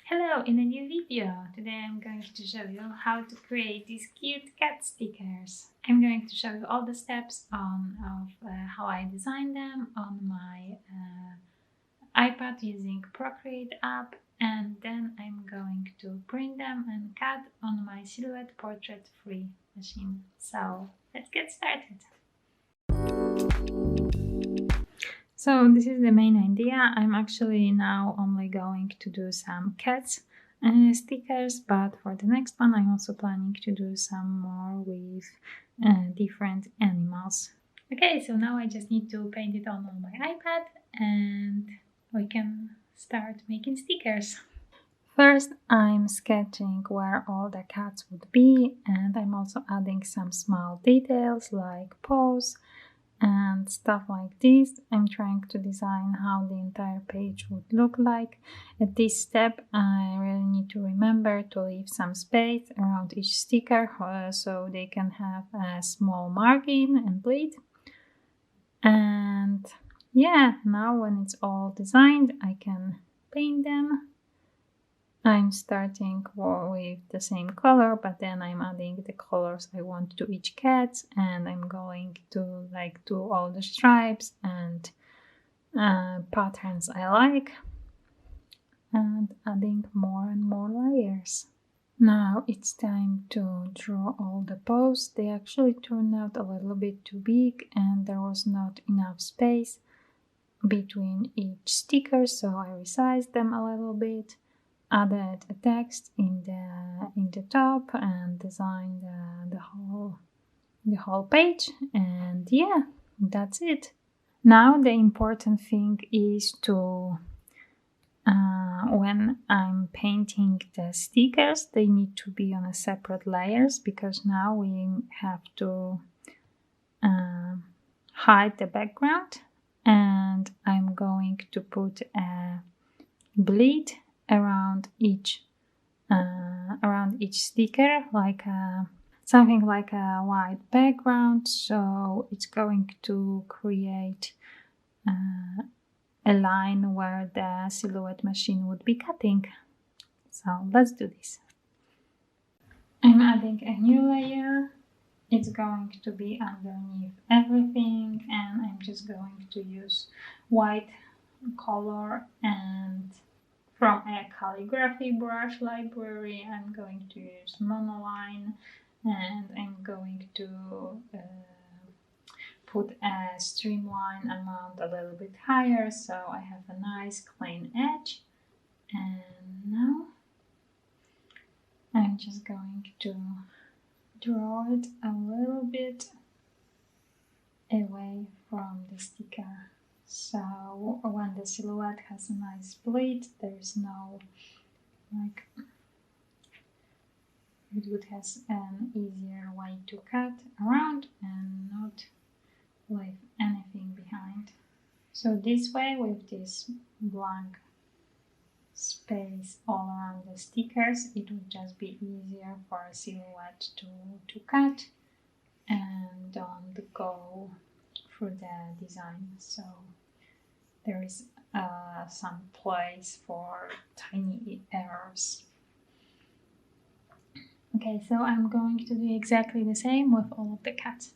Hello, in a new video. Today I'm going to show you how to create these cute cat stickers. I'm going to show you all the steps of how I design them on my iPad using Procreate app, and then I'm going to print them and cut on my Silhouette Portrait Free machine. So let's get started. So this is the main idea. I'm actually now only going to do some cats stickers, but for the next one I'm also planning to do some more with different animals. Okay, so now I just need to paint it on my iPad and we can start making stickers. First, I'm sketching where all the cats would be, and I'm also adding some small details like paws and stuff like this. I'm trying to design how the entire page would look like. At this step, I really need to remember to leave some space around each sticker so they can have a small margin and bleed. And yeah, now when it's all designed, I can paint them. I'm starting with the same color, but then I'm adding the colors I want to each cat, and I'm going to do all the stripes and patterns I like, and adding more and more layers. Now it's time to draw all the paws. They actually turned out a little bit too big and there was not enough space between each sticker, so I resized them a little bit. Added a text in the top and designed the whole page, and yeah, that's it. Now the important thing is to when I'm painting the stickers, they need to be on a separate layers, because now we have to hide the background, and I'm going to put a bleed around each sticker, like something like a white background, so it's going to create a line where the Silhouette machine would be cutting. So let's do this. I'm adding a new layer. It's going to be underneath everything, and I'm just going to use white color, and from a calligraphy brush library I'm going to use monoline, and I'm going to put a streamline amount a little bit higher so I have a nice clean edge. And now I'm just going to draw it a little bit away from the sticker. So when the silhouette has a nice bleed, there's no it would have an easier way to cut around and not leave anything behind. So this way, with this blank space all around the stickers, it would just be easier for a silhouette to cut and don't go through the design. So there is some place for tiny errors. Okay, so I'm going to do exactly the same with all of the cats.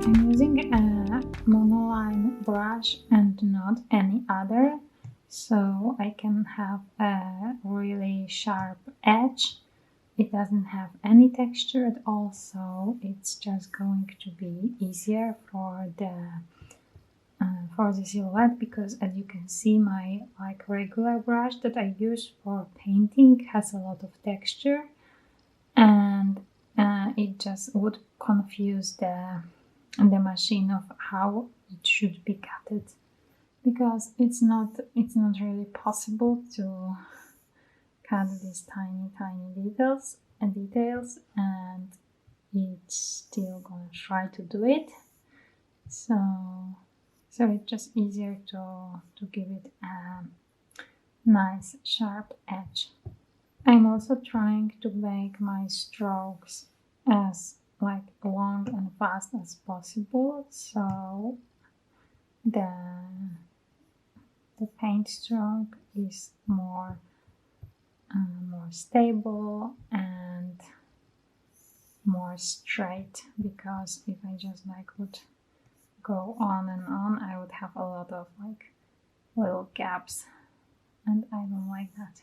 I'm using a monoline brush and not any other, so I can have a really sharp edge. It doesn't have any texture at all, so it's just going to be easier for the silhouette, because as you can see, my regular brush that I use for painting has a lot of texture, and it just would confuse the machine of how it should be cut, because it's not really possible to cut these tiny details, and it's still gonna try to do it. So it's just easier to give it a nice sharp edge. I'm also trying to make my strokes as like long and fast as possible, so the paint stroke is more stable and more straight, because if I just like would go on and on, I would have a lot of like little gaps, and I don't like that.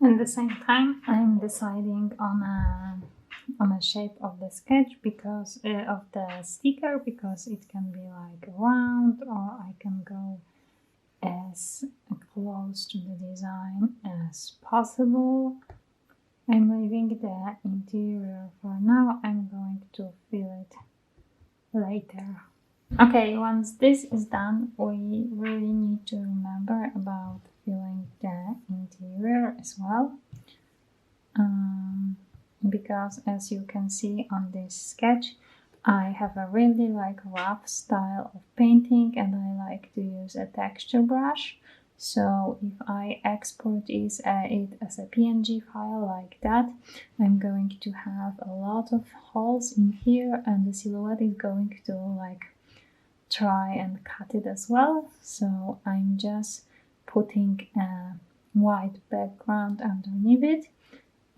At the same time, I'm deciding on a shape of the sketch, because of the sticker, because it can be like round, or I can go as close to the design as possible. I'm leaving the interior for now. I'm going to fill it later. Okay, once this is done, we really need to remember about filling the interior as well. Because as you can see on this sketch, I have a really like rough style of painting, and I like to use a texture brush. So if I export it as a PNG file like that, I'm going to have a lot of holes in here, and the silhouette is going to like try and cut it as well. So I'm just putting a white background underneath it,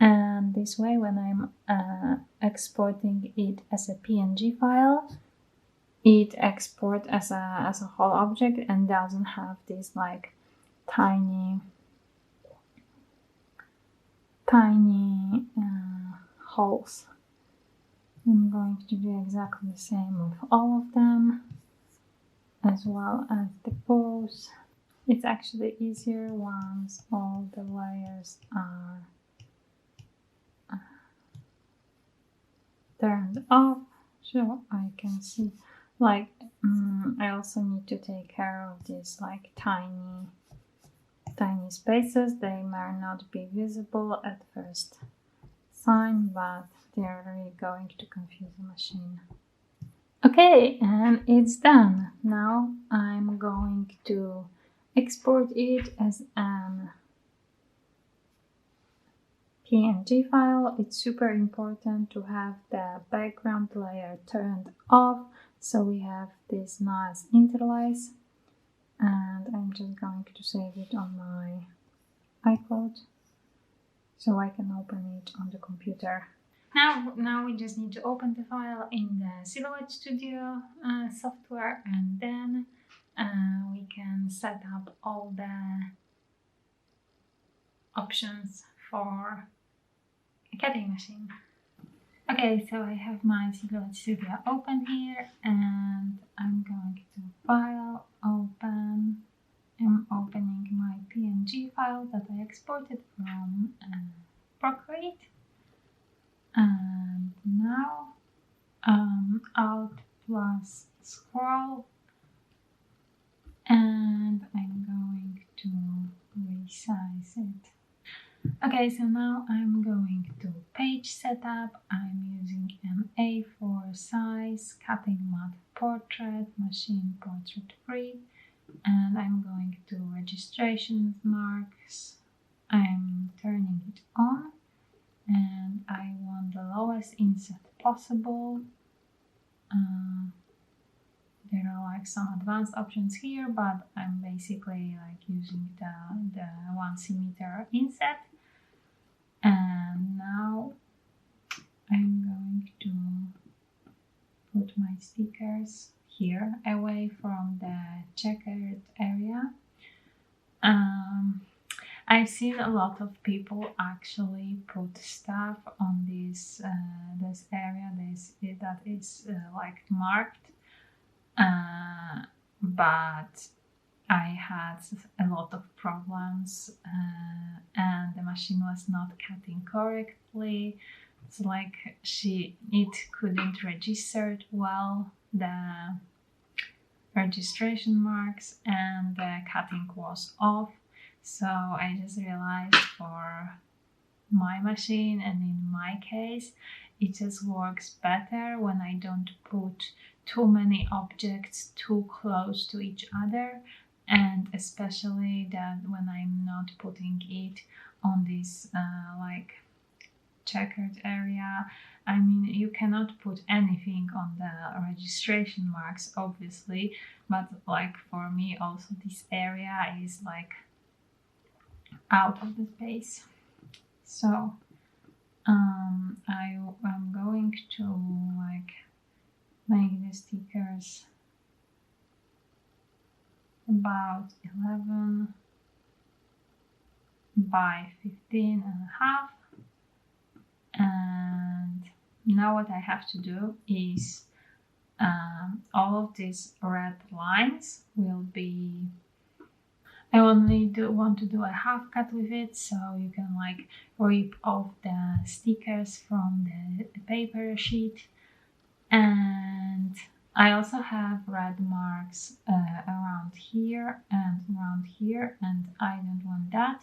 and this way when I'm exporting it as a PNG file, it exports as a whole object and doesn't have these like tiny holes. I'm going to do exactly the same with all of them, as well as the bows. It's actually easier once all the layers are turned off, so I can see. Like, I also need to take care of these like tiny spaces. They might not be visible at first sign, but they're really going to confuse the machine. Okay, and it's done. Now I'm going to export it as an PNG file. It's super important to have the background layer turned off, so we have this nice interlace. And I'm just going to save it on my iCloud so I can open it on the computer. Now we just need to open the file in the Silhouette Studio software, and then we can set up all the options for a cutting machine. Okay, so I have my Silhouette Studio open here, and I'm going to File, Open. I'm opening my PNG file that I exported from Procreate. And now Alt plus scroll, and I'm going to resize it. Okay, so now I'm going to page setup. I'm using an A4 size cutting mat portrait, machine portrait free, and I'm going to registration marks. I'm turning it on, and I want the lowest inset possible. There are like some advanced options here, but I'm basically like using the 1 cm inset. And now I'm going to put my stickers here away from the checkered area. I've seen a lot of people actually put stuff on this area that is like marked, but I had a lot of problems, and the machine was not cutting correctly. It's like it couldn't register well the registration marks, and the cutting was off. So I just realized for my machine, and in my case, it just works better when I don't put too many objects too close to each other, and especially that when I'm not putting it on this like checkered area. I mean, you cannot put anything on the registration marks, obviously, but like for me also this area is like out of the space. So I'm going to like make the stickers about 11 by 15 and a half. And now what I have to do is all of these red lines will be, I only want to do a half cut with it, so you can like rip off the stickers from the paper sheet. And I also have red marks around here and around here, and I don't want that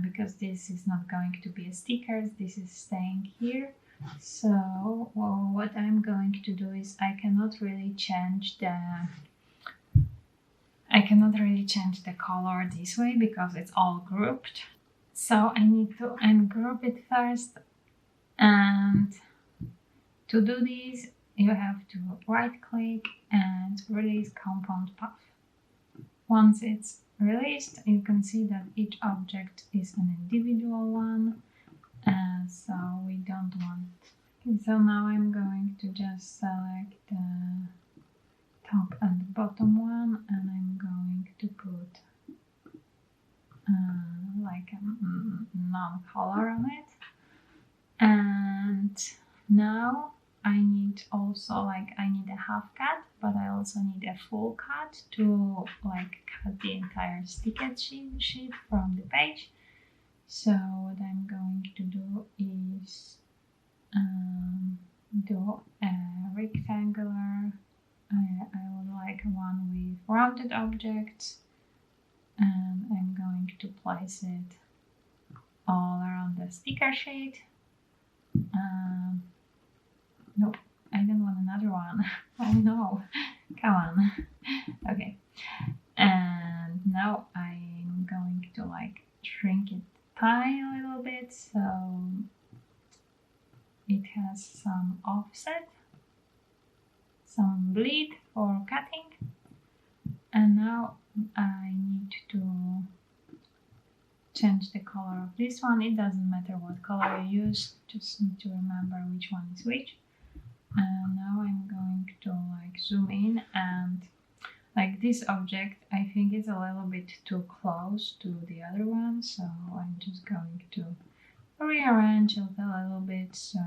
because this is not going to be a sticker, this is staying here. So what I'm going to do is I cannot really change the color this way because it's all grouped. So I need to ungroup it first, and to do this you have to right click and release compound path. Once it's released, you can see that each object is an individual one, so we don't want. Okay, so now I'm going to just select the top and bottom one, and I'm going to put like a non-color on it. And now I need also like, I need a half cut, but I also need a full cut to like cut the entire sticker sheet from the page. So what I'm going to do is do a rectangular, I would like one with rounded objects, and I'm going to place it all around the sticker sheet. Nope, I don't want another one. Oh no, come on. Okay, and now I'm going to like shrink it tiny a little bit so it has some offset, some bleed for cutting. And now I need to change the color of this one. It doesn't matter what color you use, just need to remember which one is which. And now I'm going to like zoom in, and like this object I think is a little bit too close to the other one, so I'm just going to rearrange it a little bit so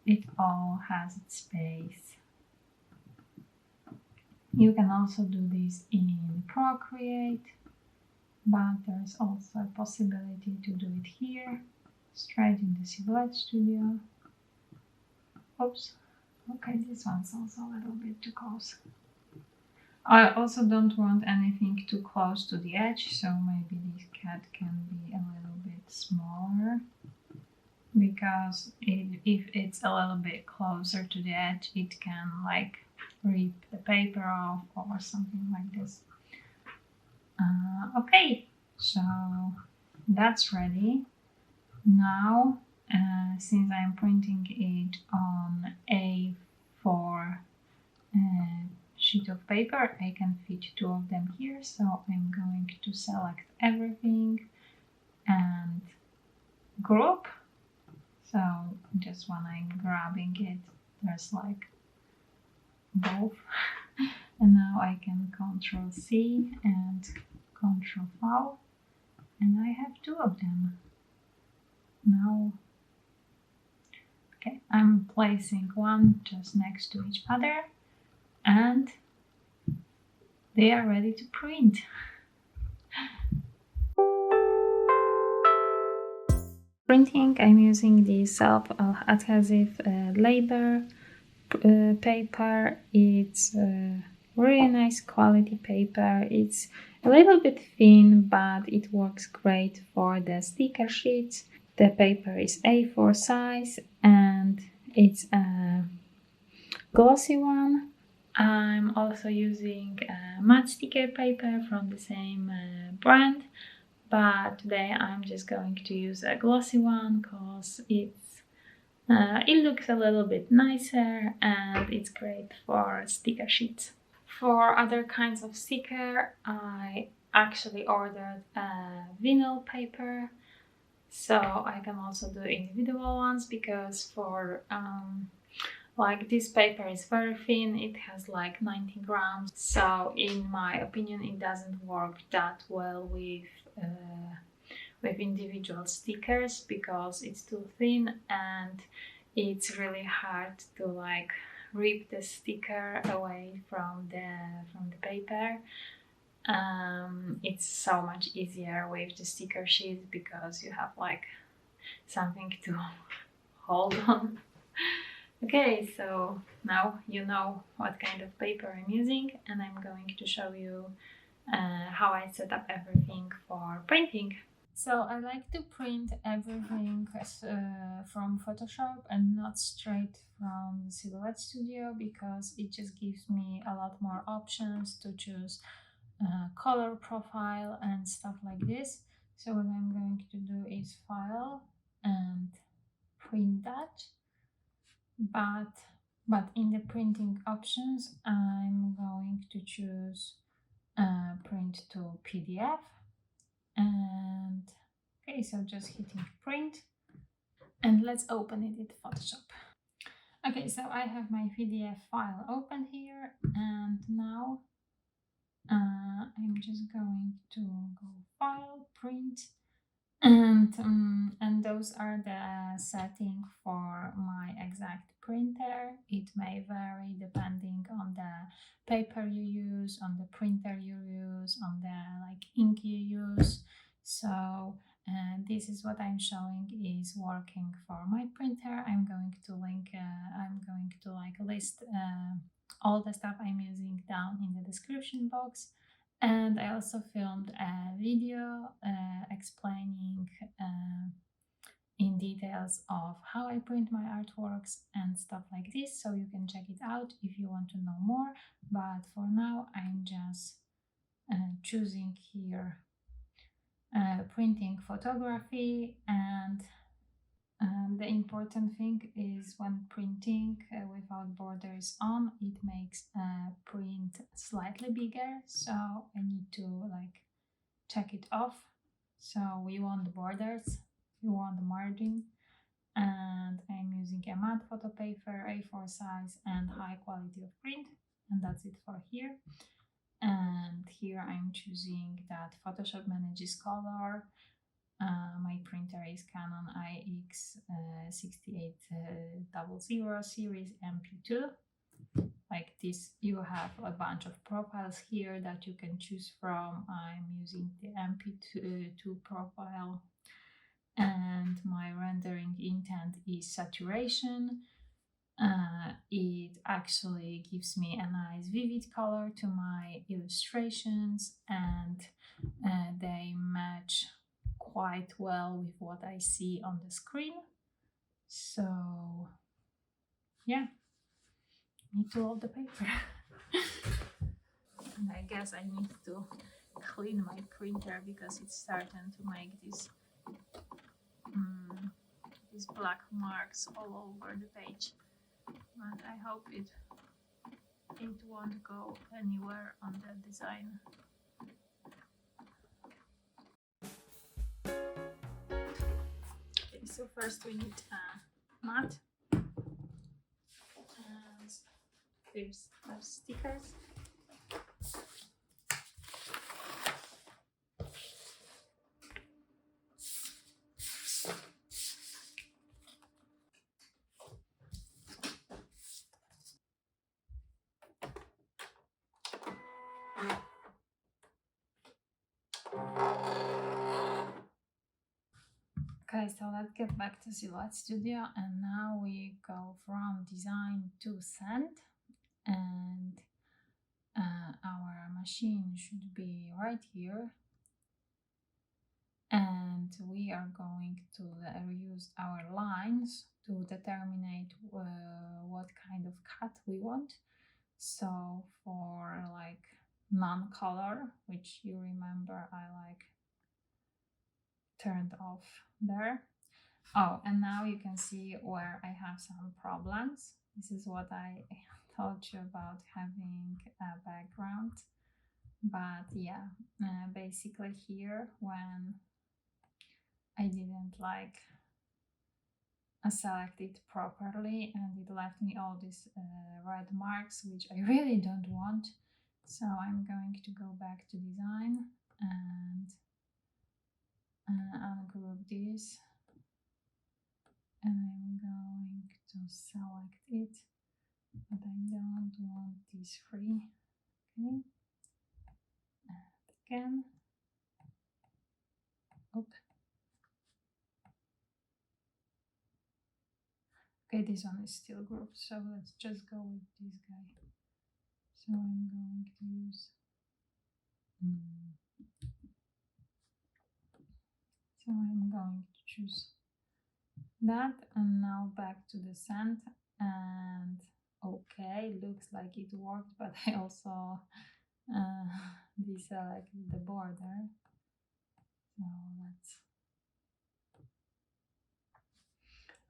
it all has its space. You can also do this in Procreate, but there's also a possibility to do it here, straight in the Silhouette Studio. Oops, okay, this one's also a little bit too close. I also don't want anything too close to the edge, so maybe this cat can be a little bit smaller, because if it's a little bit closer to the edge, it can like rip the paper off or something like this. Okay, so that's ready. Now, since I'm printing it on A4 sheet of paper, I can fit two of them here, so I'm going to select everything and group. So just when I'm grabbing it, there's like both. And now I can Ctrl C and Ctrl V, and I have two of them. Now, okay, I'm placing one just next to each other, and they are ready to print. Printing, I'm using the Self-Adhesive label paper. It's really nice quality paper. It's a little bit thin, but it works great for the sticker sheets. The paper is A4 size and it's a glossy one. I'm also using matte sticker paper from the same brand, but today I'm just going to use a glossy one because it looks a little bit nicer and it's great for sticker sheets. For other kinds of sticker, I actually ordered a vinyl paper, so I can also do individual ones because for like this paper is very thin, it has like 90 grams, so in my opinion it doesn't work that well with individual stickers because it's too thin and it's really hard to like rip the sticker away from the paper. It's so much easier with the sticker sheet because you have like something to hold on. Okay, so now you know what kind of paper I'm using, and I'm going to show you how I set up everything for printing. So I like to print everything from Photoshop and not straight from the Silhouette Studio because it just gives me a lot more options to choose color profile and stuff like this. So what I'm going to do is file and print that, but in the printing options I'm going to choose print to PDF. And okay, so just hitting print and let's open it in Photoshop. Okay, so I have my PDF file open here, and now I'm just going to go file, print, and those are the setting for my exact printer. It may vary depending on the paper you use, on the printer you use, on the like ink you use. So this is what I'm showing is working for my printer. I'm going to like list all the stuff I'm using down in the description box. And I also filmed a video explaining in details of how I print my artworks and stuff like this, so you can check it out if you want to know more. But for now, I'm just choosing here printing photography, and the important thing is when printing without borders on, it makes print slightly bigger, so I need to like check it off. So we want the borders, we want the margin, and I'm using a matte photo paper, A4 size, and high quality of print, and that's it for here. And here I'm choosing that Photoshop manages color. My printer is Canon IX6800 series MP2. Like this, you have a bunch of profiles here that you can choose from. I'm using the MP2 profile, and my rendering intent is saturation. It actually gives me a nice vivid color to my illustrations, and they match quite well with what I see on the screen. So yeah, need to load the paper. And I guess I need to clean my printer because it's starting to make these black marks all over the page. But I hope it won't go anywhere on the design. Okay, so first we need a mat, and there's stickers. Okay, so let's get back to Silhouette Studio, and now we go from design to send, and our machine should be right here, and we are going to use our lines to determine what kind of cut we want. So for like non-color, which you remember I like turned off there. Oh, and now you can see where I have some problems. This is what I told you about having a background. But yeah, basically here when I didn't like select it properly, and it left me all these red marks, which I really don't want. So I'm going to go back to design and ungroup this, and I'm going to select it, but I don't want these three. Okay, and again, okay. Okay, this one is still grouped, so let's just go with this guy. So I'm going to use so I'm going to choose that, and now back to the scent, and okay, looks like it worked, but I also deselected the border. So let's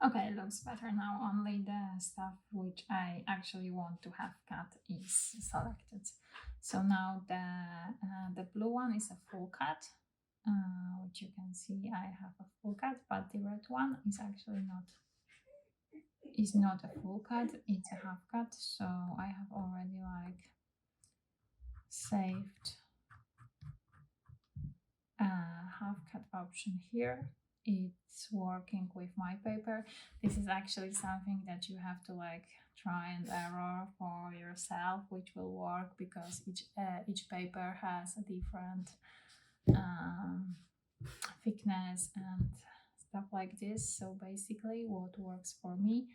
okay, it looks better now. Only the stuff which I actually want to have cut is selected. So now the blue one is a full cut, which you can see I have a full cut, but the red one is actually not a full cut, it's a half cut. So I have already like saved a half cut option here. It's working with my paper. This is actually something that you have to like try and error for yourself, which will work because each paper has a different thickness and stuff like this. So basically what works for me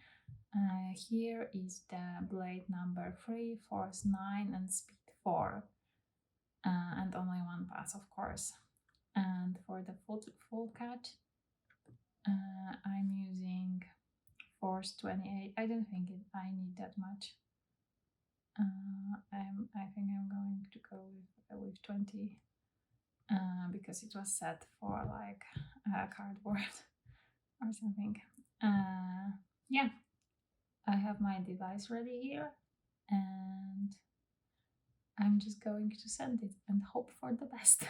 here is the blade number 3, force 9 and speed 4, and only one pass, of course. And for the full cut I'm using force 28. I don't think I need that much. I think I'm going to go with 20 because it was set for like cardboard or something. Yeah, I have my device ready here, and I'm just going to send it and hope for the best.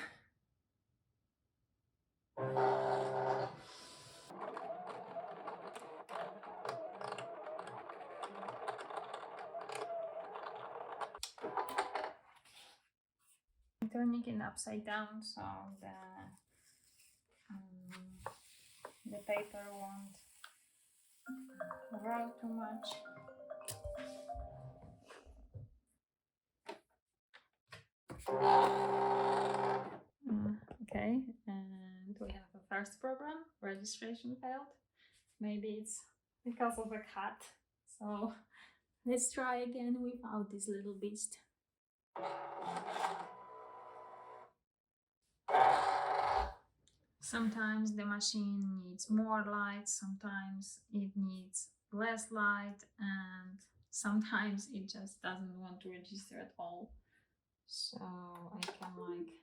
I'm turning it upside down so the paper won't roll too much. Okay, and we have a first problem. Registration failed. Maybe it's because of a cut. So let's try again without this little beast. Sometimes the machine needs more light, sometimes it needs less light, and sometimes it just doesn't want to register at all. So I can like,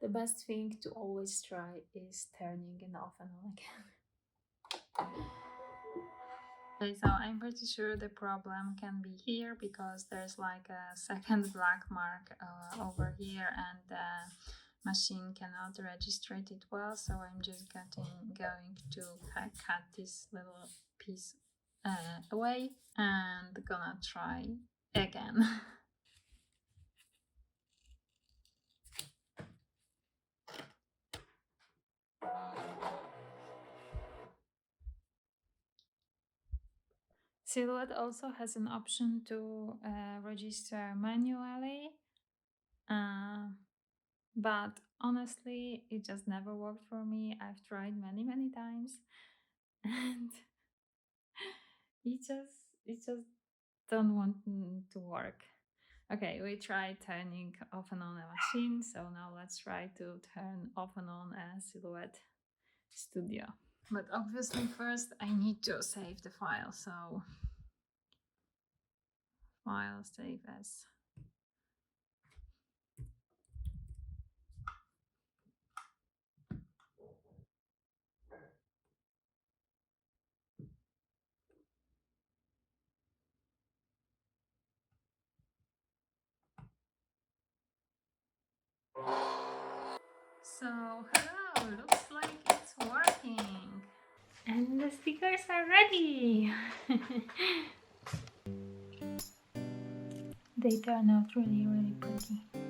the best thing to always try is turning it off and on again. Okay, so I'm pretty sure the problem can be here because there's like a second black mark over here, and the machine cannot register it well. So I'm just going to cut this little piece away and gonna try again. Silhouette also has an option to register manually, but honestly, it just never worked for me. I've tried many times, and it just don't want to work. Okay, we tried turning off and on a machine, so now let's try to turn off and on a Silhouette Studio. But obviously first I need to save the file, so file save as. So, hello, looks like it's working. And the stickers are ready. They turn out really, really pretty.